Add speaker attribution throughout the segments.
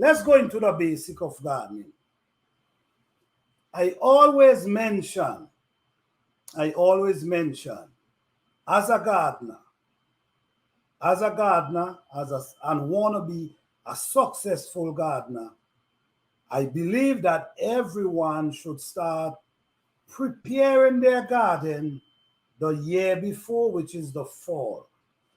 Speaker 1: let's go into the basic of gardening. I always mention, as as a gardener, and want to be a successful gardener, I believe that everyone should start preparing their garden the year before, which is the fall.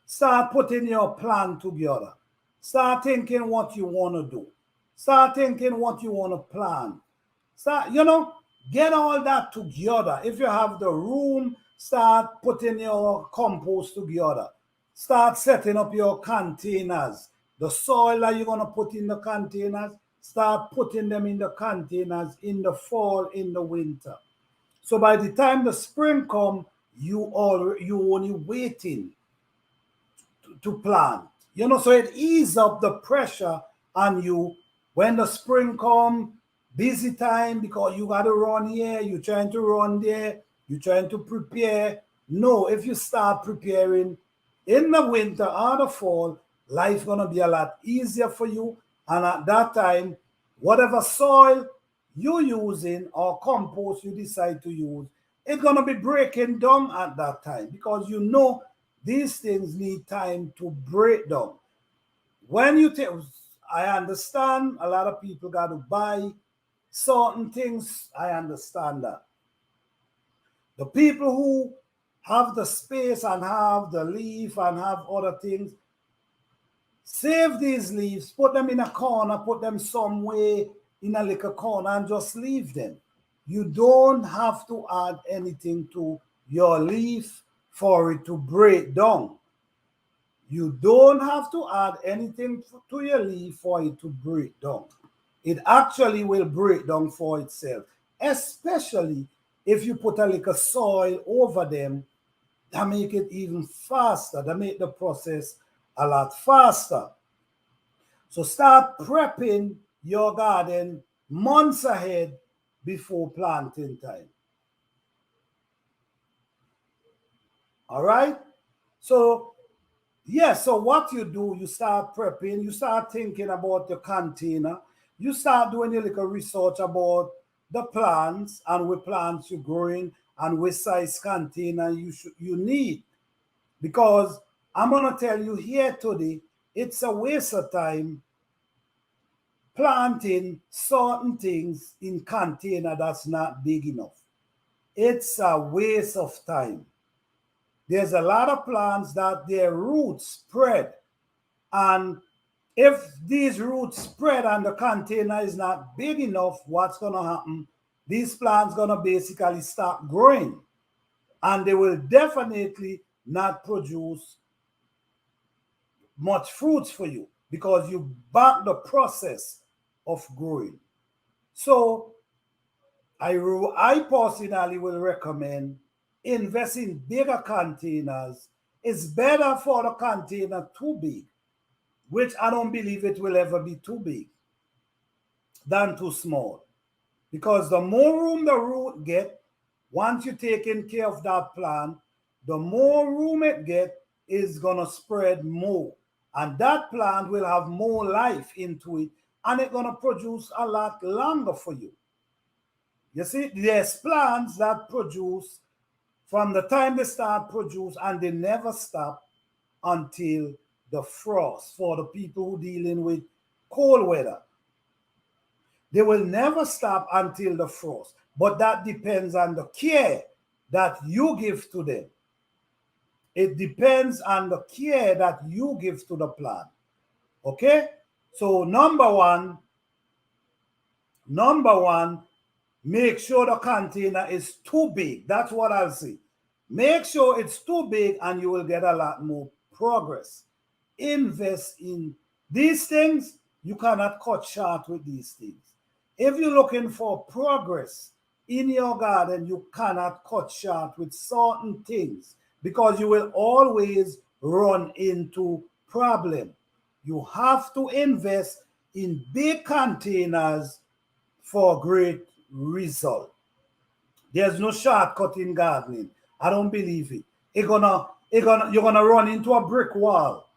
Speaker 1: Start putting your plan together. Start thinking what you want to do. Start thinking what you want to plant. Start, get all that together. If you have the room, start putting your compost together. Start setting up your containers. The soil that you're going to put in the containers, start putting them in the containers in the fall, in the winter. So by the time the spring comes, you only waiting to plant. So it eases up the pressure on you when the spring come, busy time because you got to run here, you're trying to run there, you're trying to prepare. No, if you start preparing in the winter or the fall, life gonna be a lot easier for you. And at that time, whatever soil you're using or compost you decide to use, it's gonna be breaking down at that time because these things need time to break down. When you take, I understand a lot of people got to buy certain things. I understand that. The people who have the space and have the leaf and have other things, save these leaves, put them in a corner, put them somewhere in a little corner and just leave them. You don't have to add anything to your leaf for it to break down. You don't have to add anything to your leaf for it to break down. It actually will break down for itself, especially if you put a little soil over them. That make it even faster. That make the process a lot faster. So start prepping your garden months ahead before planting time. All right? So so what you do, you start prepping, you start thinking about your container, you start doing a little research about the plants and what plants you're growing and which size container you need. Because I'm gonna tell you here today, it's a waste of time planting certain things in container that's not big enough. It's a waste of time. There's a lot of plants that their roots spread. And if these roots spread and the container is not big enough, what's going to happen? These plants going to basically start growing. And they will definitely not produce much fruits for you because you back the process of growing. So I personally will recommend invest in bigger containers. It's better for the container too big, which I don't believe it will ever be too big, than too small. Because the more room the root get, once you're taking care of that plant, the more room it get is gonna spread more. And that plant will have more life into it, and it's gonna produce a lot longer for you. You see, there's plants that produce from the time they start produce and they never stop until the frost. For the people who dealing with cold weather, they will never stop until the frost. But that depends on the care that you give to them. It depends on the care that you give to the plant. Okay? So number one, make sure the container is too big. That's what I'll say. Make sure it's too big and you will get a lot more progress. Invest in these things. You cannot cut short with these things. If you're looking for progress in your garden, you cannot cut short with certain things because you will always run into problem. You have to invest in big containers for great result. There's no shortcut in gardening. I don't believe it. You're gonna run into a brick wall.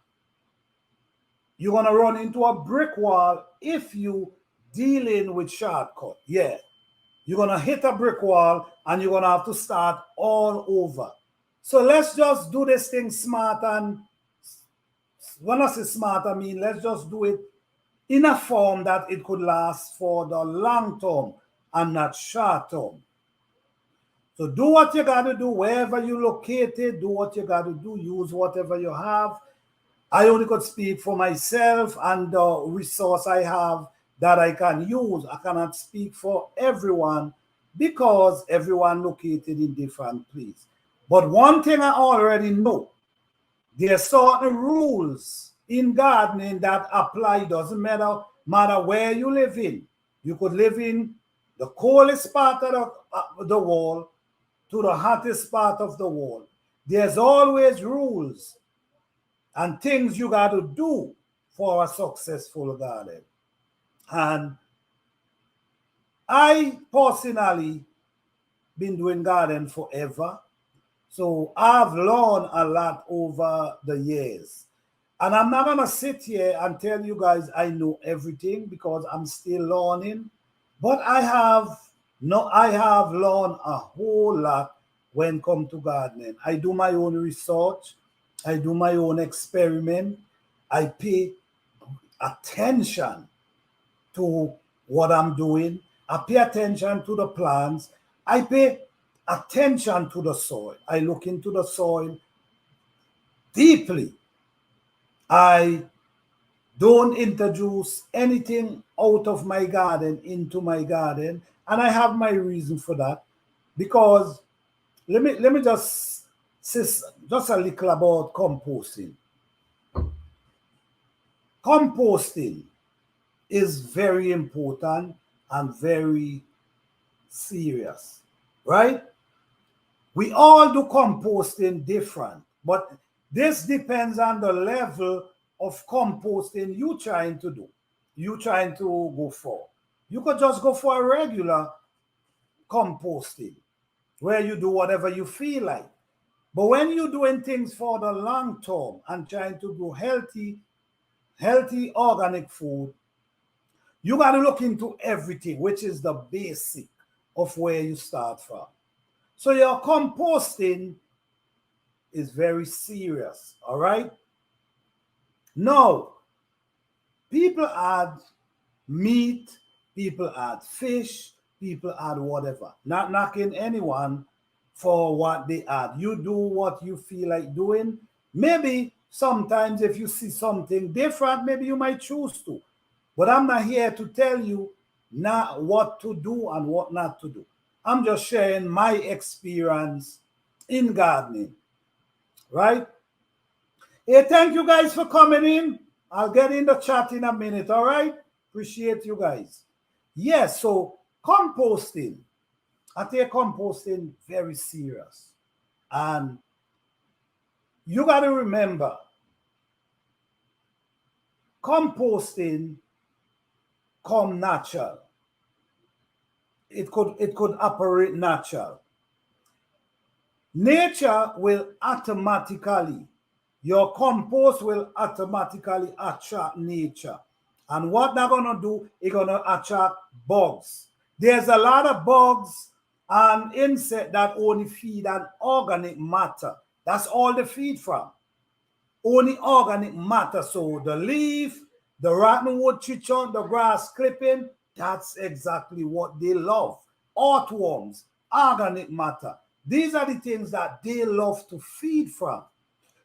Speaker 1: you're going to run into a brick wall if you dealing with shortcut. Yeah. You're going to hit a brick wall and you're going to have to start all over. So let's just do this thing smart. And when I say smart, I mean let's just do it in a form that it could last for the long term and not short term. So do what you got to do wherever you're located. Do what you got to do. Use whatever you have. I only could speak for myself and the resource I have that I can use. I cannot speak for everyone because everyone located in different places. But one thing I already know, there are certain rules in gardening that apply. Doesn't matter where you live in. You could live in the coldest part of the world to the hottest part of the world. There's always rules and things you got to do for a successful garden. And I personally been doing garden forever. So I've learned a lot over the years. And I'm not going to sit here and tell you guys I know everything because I'm still learning. But I have learned a whole lot when it comes to gardening. I do my own research. I do my own experiment. I pay attention to what I'm doing. I pay attention to the plants. I pay attention to the soil. I look into the soil deeply. I don't introduce anything out of my garden into my garden. And I have my reason for that. Because let me just say just a little about composting. Composting is very important and very serious, right? We all do composting different, but this depends on the level of composting you trying to do, you trying to go for. You could just go for a regular composting where you do whatever you feel like. But when you're doing things for the long term and trying to grow healthy organic food, you got to look into everything, which is the basic of where you start from. So your composting is very serious, all right? Now, people add meat, people add fish, people add whatever. Not knocking anyone for what they add. You do what you feel like doing. Maybe sometimes if you see something different, maybe you might choose to. But I'm not here to tell you not what to do and what not to do. I'm just sharing my experience in gardening, right? Hey, thank you guys for coming in. I'll get in the chat in a minute, all right? Appreciate you guys. Yes, so composting. I take composting very serious. And you got to remember, composting come natural. It could operate natural. Nature will automatically, your compost will automatically attract nature. And what they're gonna do, it's gonna attract bugs. There's a lot of bugs and insects that only feed on organic matter. That's all they feed from. Only organic matter. So the leaf, the rotten wood chichon, the grass clipping, that's exactly what they love. Earthworms, organic matter. These are the things that they love to feed from.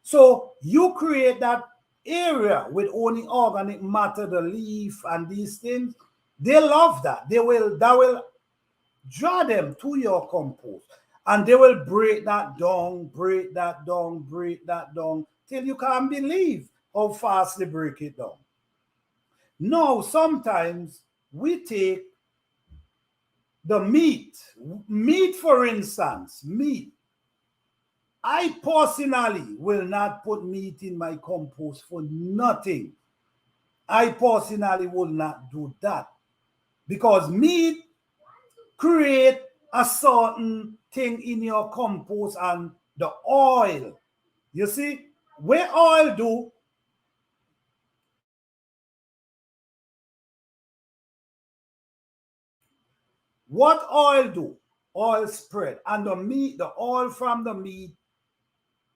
Speaker 1: So you create that area with only organic matter, the leaf and these things. They love that. That will draw them to your compost. And they will break that down, break that down, break that down, till you can't believe how fast they break it down. Now, sometimes we take the meat, for instance, meat. I personally will not put meat in my compost for nothing. I personally will not do that because meat create a certain thing in your compost and the oil. You see, where oil do, What oil do? Oil spread. And the meat, the oil from the meat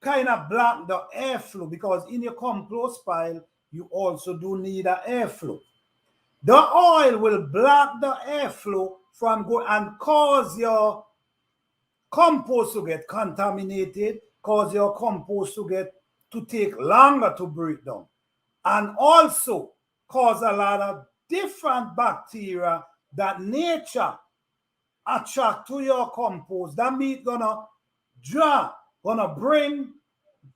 Speaker 1: kind of block the airflow, because in your compost pile, you also do need an airflow. The oil will block the airflow from going and cause your compost to get contaminated, cause your compost to take longer to break down, and also cause a lot of different bacteria that nature attract to your compost. That meat gonna bring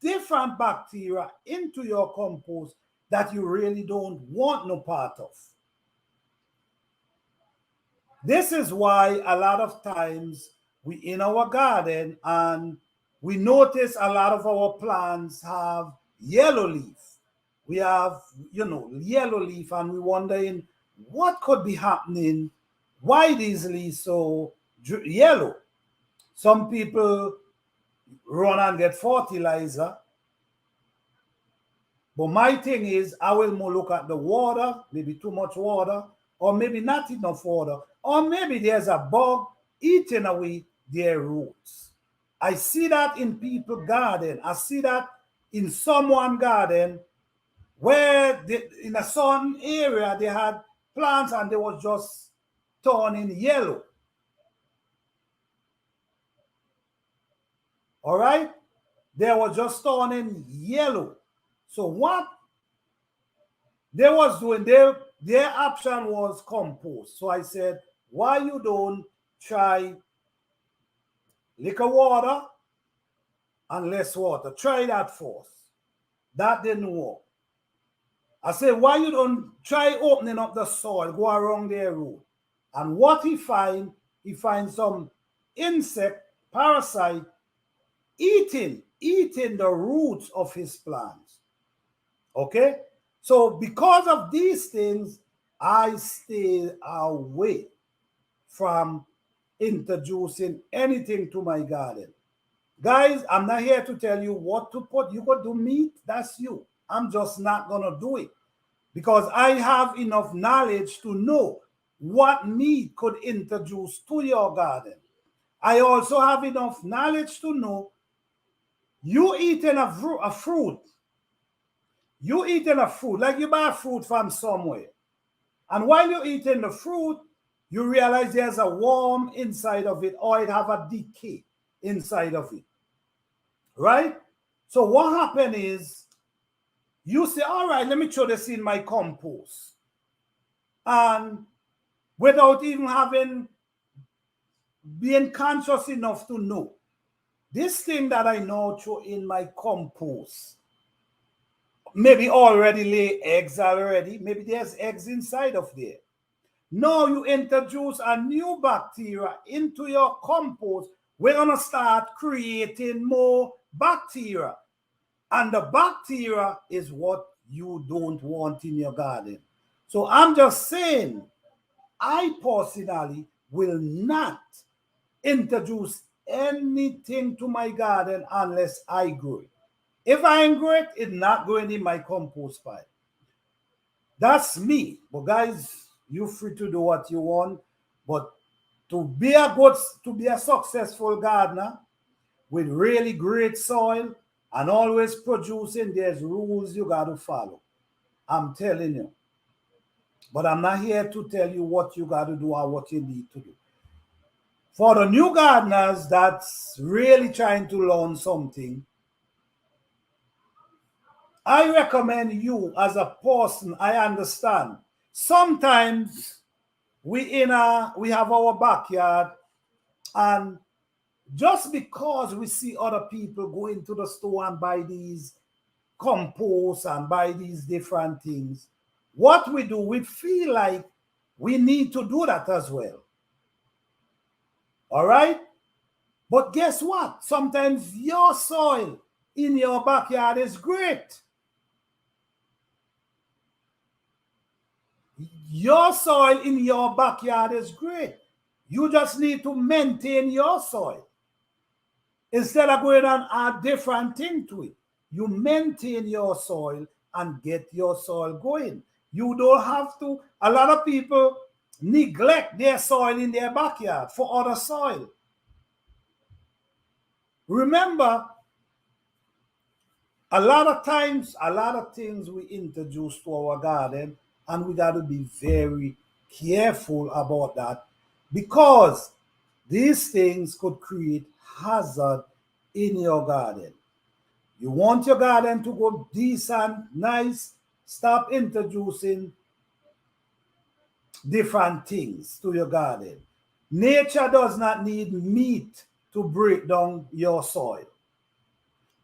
Speaker 1: different bacteria into your compost that you really don't want no part of. This is why a lot of times we in our garden and we notice a lot of our plants have yellow leaf. We have, yellow leaf, and we wondering what could be happening. Why these leaves so yellow? Some people run and get fertilizer. But my thing is, I will more look at the water, maybe too much water, or maybe not enough water, or maybe there's a bug eating away their roots. I see that in people's garden. I see that in someone garden where in a certain area they had plants and they was just turning yellow. All right? They were just turning yellow. So what they was doing, their option was compost. So I said, why you don't try liquor water and less water? Try that first. That didn't work. I said, why you don't try opening up the soil, go around their root? And what he finds some insect, parasite, eating the roots of his plants. Okay? So because of these things, I stay away from introducing anything to my garden. Guys, I'm not here to tell you what to put. You could do meat, that's you. I'm just not going to do it because I have enough knowledge to know what meat could introduce to your garden. I also have enough knowledge to know you eating a fruit. You eating a fruit, like you buy a fruit from somewhere. And while you're eating the fruit, you realize there's a worm inside of it, or it have a decay inside of it. Right? So what happened is, you say, all right, let me throw this in my compost. And without even being conscious enough to know, this thing that I now throw in my compost, maybe already lay eggs already, maybe there's eggs inside of there. Now you introduce a new bacteria into your compost, we're going to start creating more bacteria. And the bacteria is what you don't want in your garden. So I'm just saying, I personally will not introduce anything to my garden unless I grow it. If I ain't grow it, it's not going in my compost pile. That's me. But guys, you're free to do what you want. But to be a successful gardener with really great soil and always producing, there's rules you got to follow. I'm telling you. But I'm not here to tell you what you got to do or what you need to do. For the new gardeners that's really trying to learn something, I recommend you as a person. I understand. Sometimes we have our backyard, and just because we see other people go into the store and buy these compost and buy these different things, what we do, we feel like we need to do that as well. All right? But guess what? Sometimes your soil in your backyard is great. Your soil in your backyard is great. You just need to maintain your soil. Instead of going and add different thing to it, you maintain your soil and get your soil going. You don't have to. A lot of people, neglect their soil in their backyard for other soil. Remember, a lot of times, a lot of things we introduce to our garden, and we got to be very careful about that, because these things could create hazard in your garden. You want your garden to go decent, nice, stop introducing different things to your garden. Nature does not need meat to break down your soil.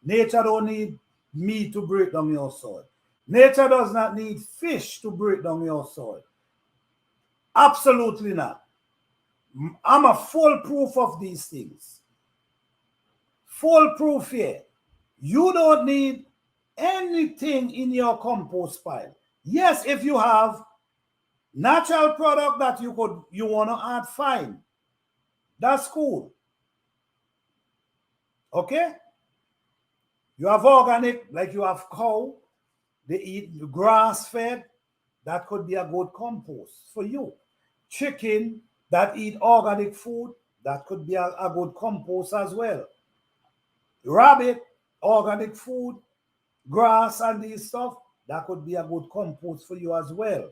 Speaker 1: Nature don't need meat to break down your soil. Nature does not need fish to break down your soil. Absolutely not. I'm a full proof of these things. Full proof here. You don't need anything in your compost pile. Yes, if you have natural product that you want to add, fine. That's cool. Okay? You have organic, like you have cow, they eat grass fed, that could be a good compost for you. Chicken that eat organic food, that could be a good compost as well. Rabbit, organic food, grass and these stuff, that could be a good compost for you as well.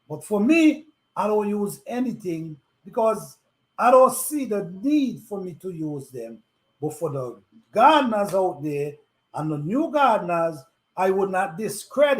Speaker 1: But for me, I don't use anything because I don't see the need for me to use them. But for the gardeners out there and the new gardeners, I would not discredit